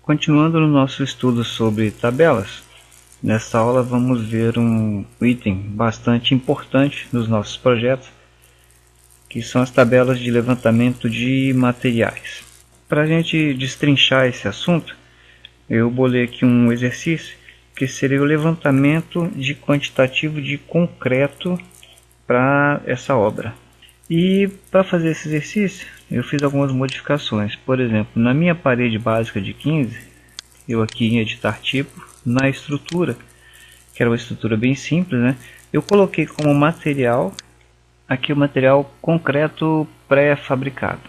Continuando no nosso estudo sobre tabelas, nesta aula vamos ver um item bastante importante dos nossos projetos, que são as tabelas de levantamento de materiais. Para a gente destrinchar esse assunto, eu bolei aqui um exercício que seria o levantamento de quantitativo de concreto para essa obra. E para fazer esse exercício, eu fiz algumas modificações. Por exemplo, na minha parede básica de 15, eu aqui em editar tipo, na estrutura, que era uma estrutura bem simples, né? Eu coloquei como material, aqui o material concreto pré-fabricado.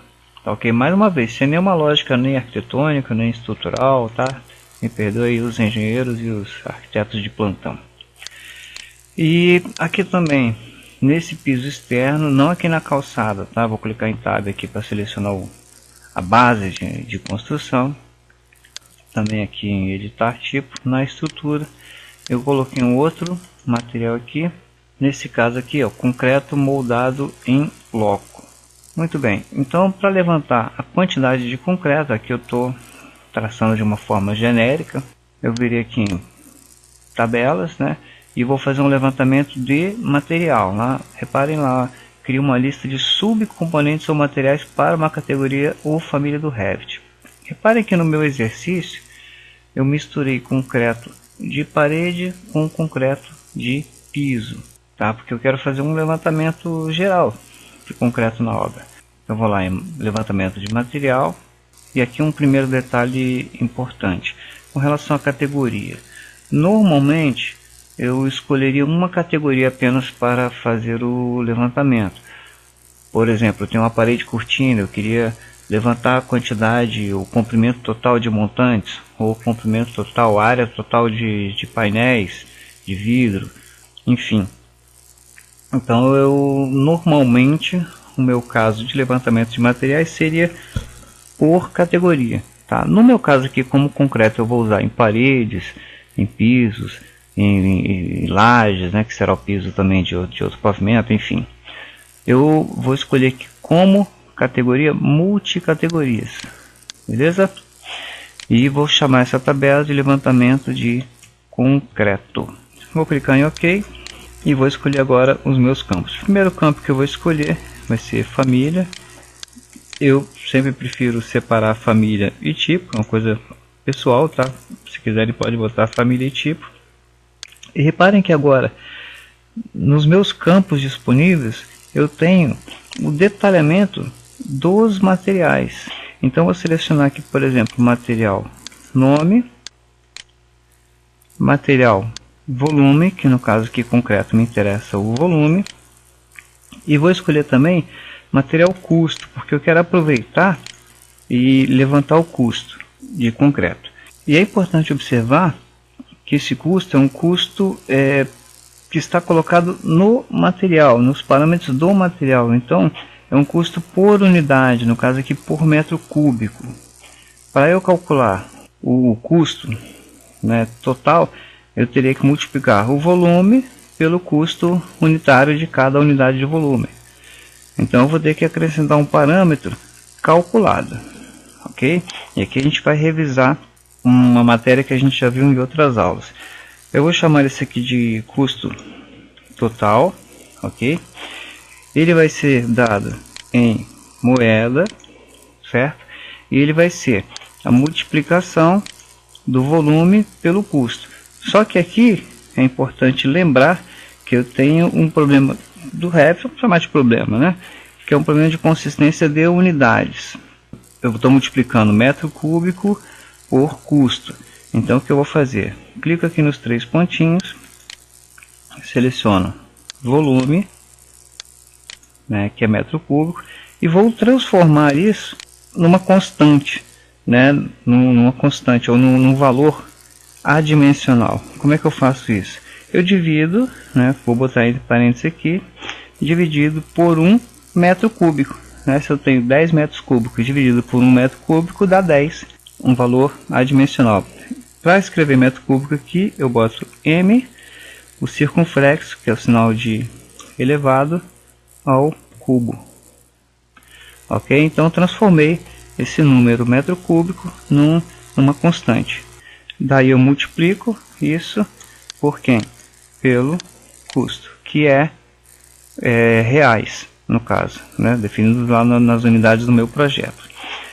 Tá, ok? Mais uma vez, sem nenhuma lógica nem arquitetônica, nem estrutural, tá? Me perdoe os engenheiros e os arquitetos de plantão. E aqui também, nesse piso externo, não aqui na calçada, tá? Vou clicar em Tab aqui para selecionar a base de construção. Também aqui em editar tipo, na estrutura, eu coloquei um outro material aqui. Nesse caso aqui, ó, concreto moldado em loco. Muito bem, então para levantar a quantidade de concreto, aqui eu estou traçando de uma forma genérica. Eu virei aqui em tabelas, né? E vou fazer um levantamento de material. Lá, reparem lá, crio uma lista de subcomponentes ou materiais para uma categoria ou família do Revit. Reparem que no meu exercício eu misturei concreto de parede com concreto de piso, tá? Porque eu quero fazer um levantamento geral de concreto na obra. Eu vou lá em levantamento de material e aqui um primeiro detalhe importante com relação à categoria. Normalmente eu escolheria uma categoria apenas para fazer o levantamento. Por exemplo, eu tenho uma parede cortina, eu queria levantar a quantidade, o comprimento total de montantes, ou comprimento total, área total de painéis, de vidro, enfim. Então normalmente o meu caso de levantamento de materiais seria por categoria. Tá? No meu caso aqui, como concreto, eu vou usar em paredes, em pisos, em lajes, né, que será o piso também de outro pavimento, enfim. Eu vou escolher aqui como categoria multicategorias, beleza? E vou chamar essa tabela de levantamento de concreto. Vou clicar em OK e vou escolher agora os meus campos. O primeiro campo que eu vou escolher vai ser família. Eu sempre prefiro separar família e tipo, é uma coisa pessoal, tá? Se quiserem pode botar família e tipo. E reparem que agora, nos meus campos disponíveis, eu tenho o detalhamento dos materiais. Então vou selecionar aqui, por exemplo, material nome, material volume, que no caso aqui concreto me interessa o volume, e vou escolher também material custo, porque eu quero aproveitar e levantar o custo de concreto. E é importante observar que esse custo é um custo que está colocado no material, nos parâmetros do material. Então é um custo por unidade, no caso aqui por metro cúbico. Para eu calcular o custo, né, total, eu teria que multiplicar o volume pelo custo unitário de cada unidade de volume. Então eu vou ter que acrescentar um parâmetro calculado, ok? E aqui a gente vai revisar uma matéria que a gente já viu em outras aulas. Eu vou chamar esse aqui de custo total, ok? Ele vai ser dado em moeda, certo? E ele vai ser a multiplicação do volume pelo custo. Só que aqui é importante lembrar que eu tenho um problema do Revit, vou chamar de problema, né? Que é um problema de consistência de unidades. Eu estou multiplicando metro cúbico por custo. Então o que eu vou fazer? Clico aqui nos três pontinhos, seleciono volume, né, que é metro cúbico, e vou transformar isso numa constante, né, numa constante ou num valor adimensional. Como é que eu faço isso? Eu divido, né, vou botar entre parênteses aqui, dividido por 1 metro cúbico. Né, se eu tenho 10 metros cúbicos dividido por 1 metro cúbico dá 10, um valor adimensional. Para escrever metro cúbico aqui, eu boto M, o circunflexo, que é o sinal de elevado ao cubo. Ok? Então transformei esse número metro cúbico num uma constante. Daí eu multiplico isso por quem? Pelo custo, que é reais, no caso, né? Definido lá nas unidades do meu projeto.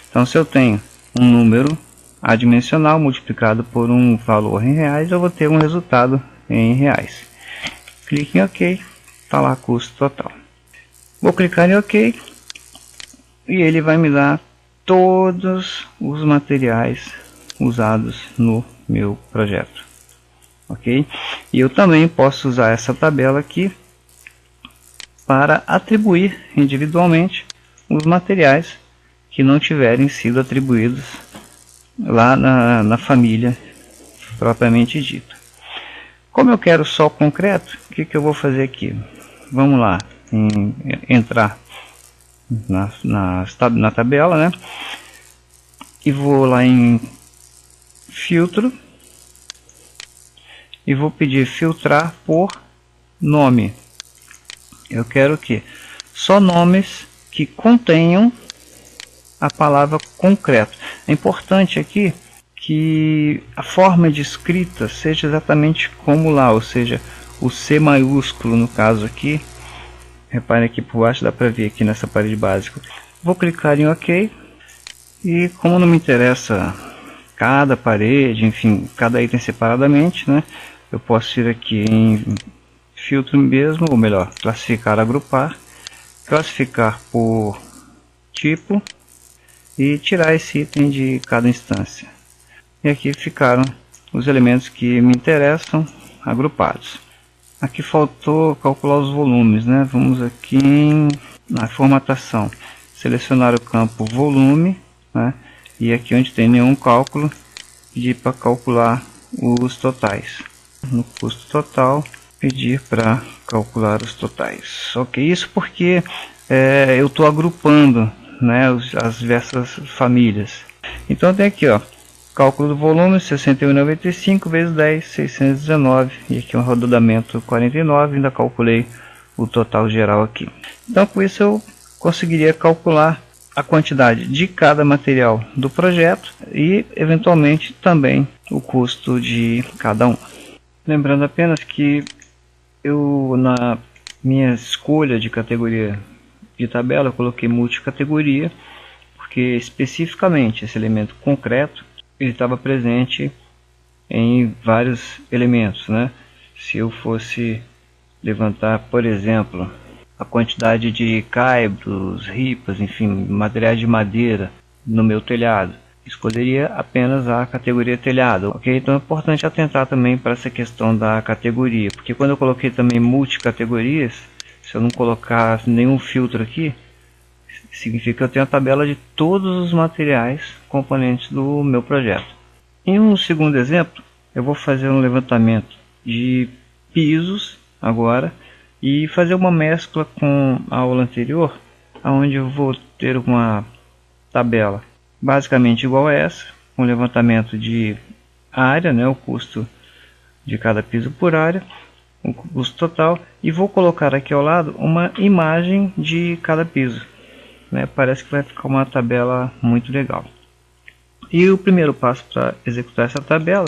Então, se eu tenho um número adimensional multiplicado por um valor em reais, eu vou ter um resultado em reais. Clique em OK, está lá custo total. Vou clicar em OK e ele vai me dar todos os materiais usados no meu projeto. Ok? E eu também posso usar essa tabela aqui para atribuir individualmente os materiais que não tiverem sido atribuídos lá na família propriamente dita. Como eu quero só concreto, o que eu vou fazer aqui? Vamos lá, entrar na tabela, né? E vou lá em filtro e vou pedir filtrar por nome. Eu quero que só nomes que contenham a palavra concreto. É importante aqui que a forma de escrita seja exatamente como lá, ou seja, o C maiúsculo no caso aqui. Reparem aqui por baixo, dá para ver aqui nessa parede básica. Vou clicar em OK e como não me interessa cada parede, enfim, cada item separadamente, né? Eu posso ir aqui em filtro mesmo, ou melhor, classificar, agrupar, classificar por tipo e tirar esse item de cada instância. E aqui ficaram os elementos que me interessam agrupados. Aqui faltou calcular os volumes, né? Vamos aqui na formatação, selecionar o campo volume, né? E aqui onde tem nenhum cálculo, pedir para calcular os totais. No custo total, pedir para calcular os totais. Ok, isso porque eu estou agrupando, né, as diversas famílias. Então tem aqui, ó, cálculo do volume 61,95 vezes 10, 619, e aqui um arredondamento 49, ainda calculei o total geral aqui. Então com isso eu conseguiria calcular a quantidade de cada material do projeto e eventualmente também o custo de cada um. Lembrando apenas que eu, na minha escolha de categoria de tabela, eu coloquei multicategoria, porque especificamente esse elemento concreto ele estava presente em vários elementos, né? Se eu fosse levantar, por exemplo, a quantidade de caibros, ripas, enfim, materiais de madeira no meu telhado, escolheria apenas a categoria telhado, ok? Então é importante atentar também para essa questão da categoria, porque quando eu coloquei também multicategorias, se eu não colocar nenhum filtro aqui, significa que eu tenho a tabela de todos os materiais componentes do meu projeto. Em um segundo exemplo, eu vou fazer um levantamento de pisos agora e fazer uma mescla com a aula anterior, onde eu vou ter uma tabela basicamente igual a essa, um levantamento de área, né, o custo de cada piso por área, o custo total, e vou colocar aqui ao lado uma imagem de cada piso, né? Parece que vai ficar uma tabela muito legal. E o primeiro passo para executar essa tabela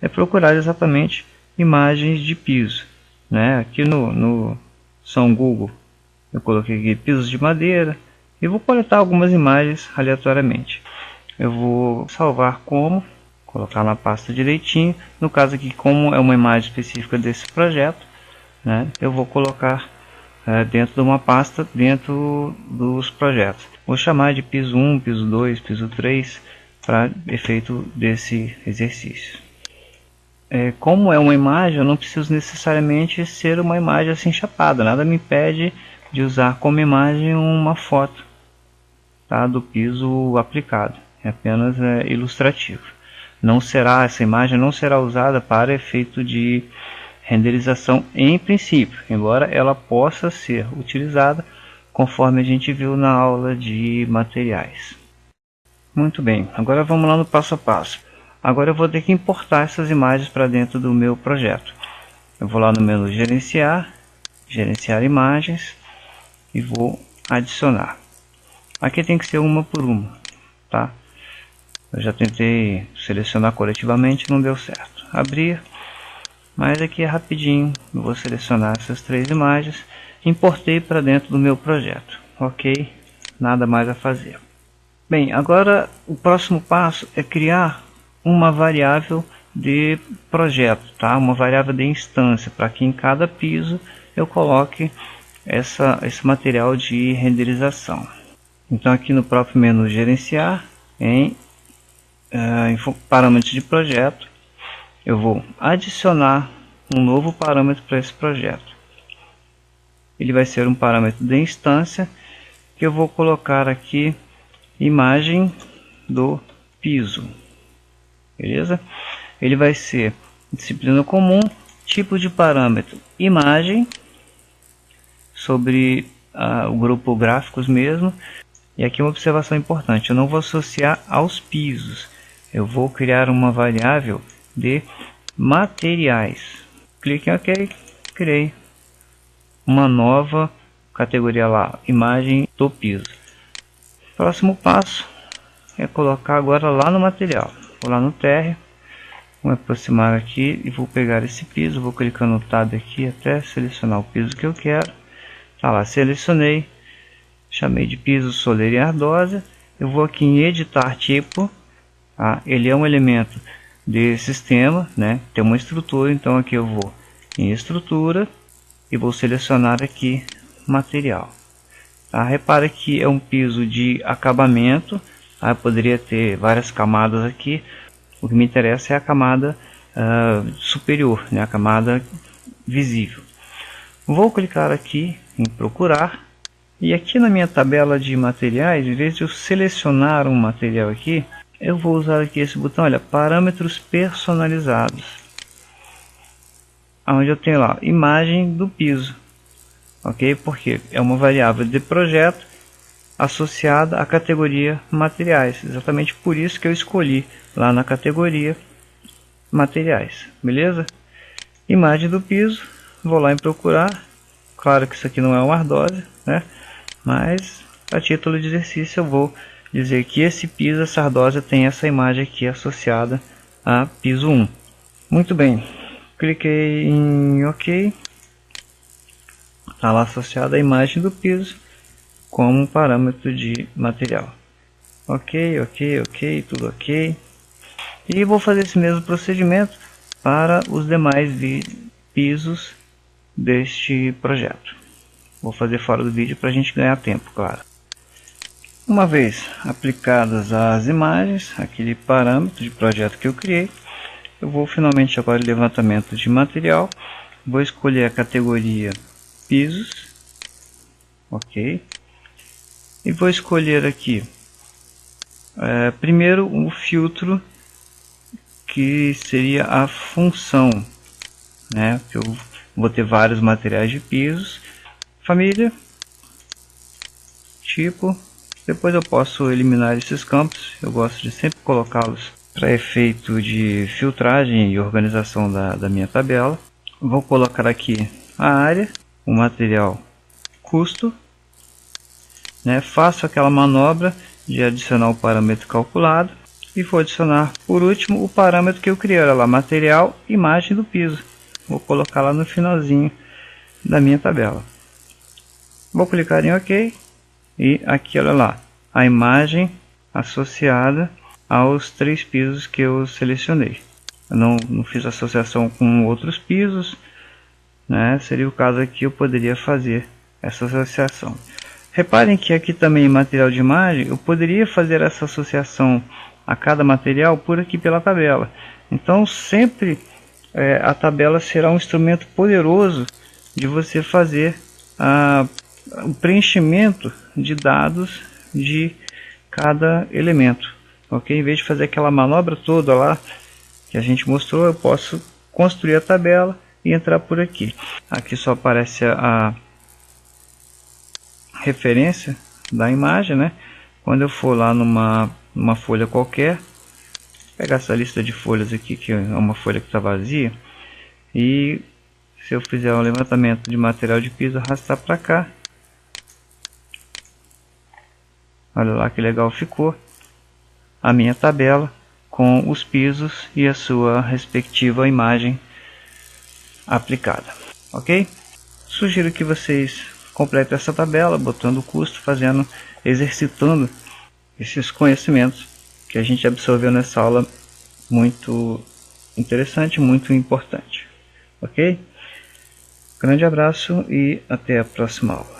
é procurar exatamente imagens de piso, né? Aqui no São Google eu coloquei aqui pisos de madeira e vou coletar algumas imagens aleatoriamente. Eu vou salvar como, colocar na pasta direitinho. No caso aqui, como é uma imagem específica desse projeto, né, eu vou colocar dentro de uma pasta dentro dos projetos. Vou chamar de piso 1, piso 2, piso 3 para efeito desse exercício. Como é uma imagem, eu não preciso necessariamente ser uma imagem assim chapada. Nada me impede de usar como imagem uma foto, tá, do piso aplicado. É apenas ilustrativo. Essa imagem não será usada para efeito de renderização em princípio, embora ela possa ser utilizada conforme a gente viu na aula de materiais. Muito bem, agora vamos lá no passo a passo. Agora eu vou ter que importar essas imagens para dentro do meu projeto. Eu vou lá no menu gerenciar, gerenciar imagens e vou adicionar. Aqui tem que ser uma por uma, tá? Eu já tentei selecionar coletivamente, não deu certo. Abrir, mas aqui é rapidinho. Eu vou selecionar essas 3 imagens, importei para dentro do meu projeto. Ok, nada mais a fazer. Bem, agora o próximo passo é criar uma variável de projeto, tá? Uma variável de instância, para que em cada piso eu coloque esse material de renderização. Então aqui no próprio menu gerenciar, em parâmetros de projeto, eu vou adicionar um novo parâmetro para esse projeto. Ele vai ser um parâmetro de instância, que eu vou colocar aqui imagem do piso, beleza? Ele vai ser disciplina comum, tipo de parâmetro imagem, sobre o grupo gráficos mesmo. E aqui uma observação importante, eu não vou associar aos pisos, eu vou criar uma variável de materiais. Clique em OK, criei uma nova categoria lá, imagem do piso. Próximo passo é colocar agora lá no material. Vou lá no TR, vou me aproximar aqui e vou pegar esse piso, vou clicar no Tab aqui até selecionar o piso que eu quero. Tá lá, selecionei, chamei de piso soleira e ardosa. Eu vou aqui em editar tipo, tá? Ele é um elemento de sistema, né? Tem uma estrutura, então aqui eu vou em estrutura e vou selecionar aqui material. Tá? Repara que é um piso de acabamento, tá? Eu poderia ter várias camadas aqui, o que me interessa é a camada superior, né? A camada visível. Vou clicar aqui em procurar, e aqui na minha tabela de materiais, em vez de eu selecionar um material aqui, eu vou usar aqui esse botão, olha, parâmetros personalizados, onde eu tenho lá imagem do piso, ok? Porque é uma variável de projeto associada à categoria materiais, exatamente por isso que eu escolhi lá na categoria materiais, beleza? Imagem do piso, vou lá em procurar, claro que isso aqui não é uma ardósia, né? Mas a título de exercício eu vou dizer que esse piso, essa ardósia, tem essa imagem aqui associada a piso 1. Muito bem, cliquei em OK, está lá associada a imagem do piso como parâmetro de material. Ok, tudo ok. E vou fazer esse mesmo procedimento para os demais pisos deste projeto. Vou fazer fora do vídeo para a gente ganhar tempo, claro. Uma vez aplicadas as imagens, aquele parâmetro de projeto que eu criei, eu vou finalmente agora em levantamento de material, vou escolher a categoria pisos, ok, e vou escolher aqui primeiro o filtro que seria a função, né, que eu vou ter vários materiais de pisos, família, tipo. Depois eu posso eliminar esses campos, eu gosto de sempre colocá-los para efeito de filtragem e organização da minha tabela. Vou colocar aqui a área, o material custo, né? Faço aquela manobra de adicionar o parâmetro calculado e vou adicionar por último o parâmetro que eu criei, olha lá, material, imagem do piso. Vou colocar lá no finalzinho da minha tabela. Vou clicar em OK. E aqui, olha lá, a imagem associada aos 3 pisos que eu selecionei. Eu não fiz associação com outros pisos, né? Seria o caso aqui, eu poderia fazer essa associação. Reparem que aqui também em material de imagem, eu poderia fazer essa associação a cada material por aqui pela tabela. Então sempre a tabela será um instrumento poderoso de você fazer o preenchimento de dados de cada elemento, ok? Em vez de fazer aquela manobra toda lá que a gente mostrou, eu posso construir a tabela e entrar por aqui. Aqui só aparece a referência da imagem, né? Quando eu for lá numa folha qualquer, pegar essa lista de folhas aqui, que é uma folha que está vazia, e se eu fizer um levantamento de material de piso, arrastar para cá, olha lá que legal ficou. a minha tabela com os pisos e a sua respectiva imagem aplicada, ok? Sugiro que vocês completem essa tabela, botando o custo, exercitando esses conhecimentos que a gente absorveu nessa aula, muito interessante, muito importante, ok? Grande abraço e até a próxima aula.